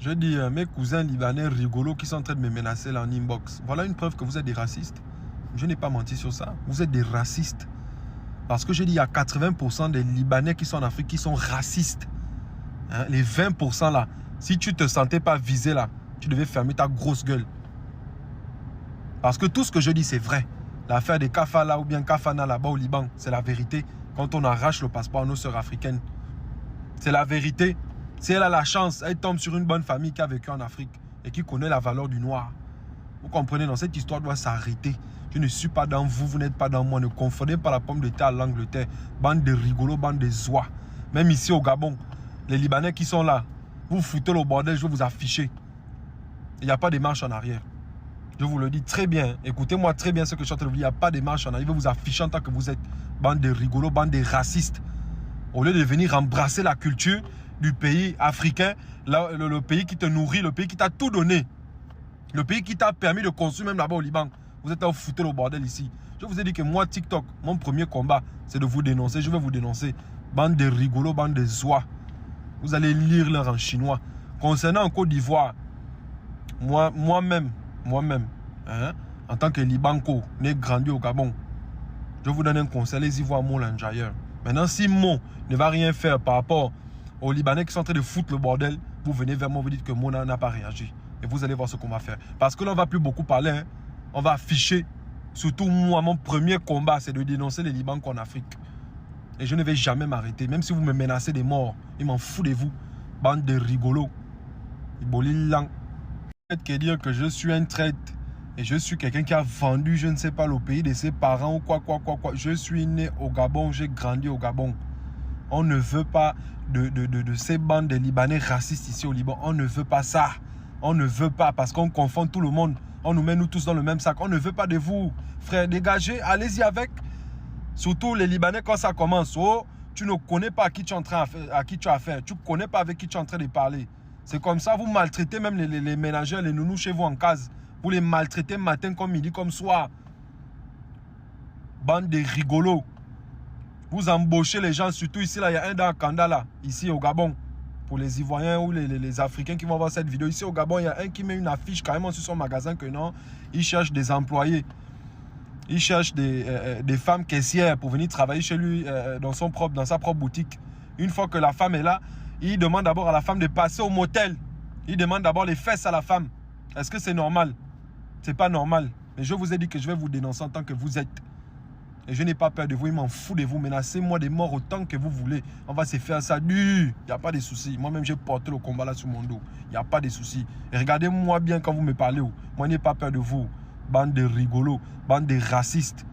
Je dis mes cousins libanais rigolos qui sont en train de me menacer là en inbox. Voilà une preuve que vous êtes des racistes. Je n'ai pas menti sur ça. Vous êtes des racistes. Parce que je dis il y a 80% des Libanais qui sont en Afrique qui sont racistes. Hein, les 20% là, si tu ne te sentais pas visé là, tu devais fermer ta grosse gueule. Parce que tout ce que je dis c'est vrai. L'affaire des Kafala ou bien Kafana là-bas au Liban, c'est la vérité. Quand on arrache le passeport à nos sœurs africaines, c'est la vérité. Si elle a la chance, elle tombe sur une bonne famille qui a vécu en Afrique et qui connaît la valeur du noir. Vous comprenez, dans cette histoire doit s'arrêter. Je ne suis pas dans vous, vous n'êtes pas dans moi. Ne confondez pas la pomme de terre à l'Angleterre. Bande de rigolos, bande de oies. Même ici au Gabon, les Libanais qui sont là, vous foutez le bordel, je vais vous afficher. Il n'y a pas de marche en arrière. Je vous le dis très bien. Écoutez-moi très bien ce que je suis en train de vous dire. Il n'y a pas de marche en arrière. Je vais vous afficher en tant que vous êtes bande de rigolos, bande de racistes. Au lieu de venir embrasser la culture du pays africain, le pays qui te nourrit, le pays qui t'a tout donné, le pays qui t'a permis de construire même là-bas au Liban. Vous êtes là, vous foutez le bordel ici. Je vous ai dit que moi, TikTok, mon premier combat, c'est de vous dénoncer. Je vais vous dénoncer. Bande de rigolos, bande de oies. Vous allez lire leur en chinois. Concernant en Côte d'Ivoire, moi-même, hein, en tant que Libanco, né grandi au Gabon, je vous donne un conseil, les Ivoires Mo l'enjailleur. Maintenant, si Mo ne va rien faire par rapport aux Libanais qui sont en train de foutre le bordel, vous venez vers moi, vous dites que Mo n'a pas réagi. Et vous allez voir ce qu'on va faire. Parce que là, on ne va plus beaucoup parler. Hein. On va afficher. Surtout moi, mon premier combat, c'est de dénoncer les Libanais en Afrique. Et je ne vais jamais m'arrêter. Même si vous me menacez des morts, il m'en fout de vous. Bande de rigolos. Que dire que je suis un traître et je suis quelqu'un qui a vendu, je ne sais pas, le pays de ses parents ou quoi. Je suis né au Gabon, j'ai grandi au Gabon. On ne veut pas de ces bandes de Libanais racistes ici au Liban. On ne veut pas ça. On ne veut pas parce qu'on confond tout le monde. On nous met nous tous dans le même sac. On ne veut pas de vous. Frère, dégagez, allez-y avec. Surtout les Libanais quand ça commence. Oh, tu ne connais pas à qui tu as affaire. Tu ne connais pas avec qui tu es en train de parler. C'est comme ça, vous maltraitez même les ménagères, les nounous chez vous en case. Vous les maltraitez matin comme midi, comme soir. Bande de rigolos. Vous embauchez les gens, surtout ici, là, il y a un dans Kanda, là, ici au Gabon. Pour les Ivoiriens ou les Africains qui vont voir cette vidéo. Ici au Gabon, il y a un qui met une affiche carrément sur son magasin que non, il cherche des employés. Il cherche des femmes caissières pour venir travailler chez lui dans sa propre boutique. Une fois que la femme est là, il demande d'abord à la femme de passer au motel. Il demande d'abord les fesses à la femme. Est-ce que c'est normal? C'est pas normal. Mais je vous ai dit que je vais vous dénoncer en tant que vous êtes. Et je n'ai pas peur de vous, il m'en fout de vous. Menacez-moi des morts autant que vous voulez. On va se faire ça. Il n'y a pas de souci. Moi-même, j'ai porté le combat là sur mon dos. Il n'y a pas de souci. Et regardez-moi bien quand vous me parlez. Moi, je n'ai pas peur de vous. Bande de rigolos, bande de racistes.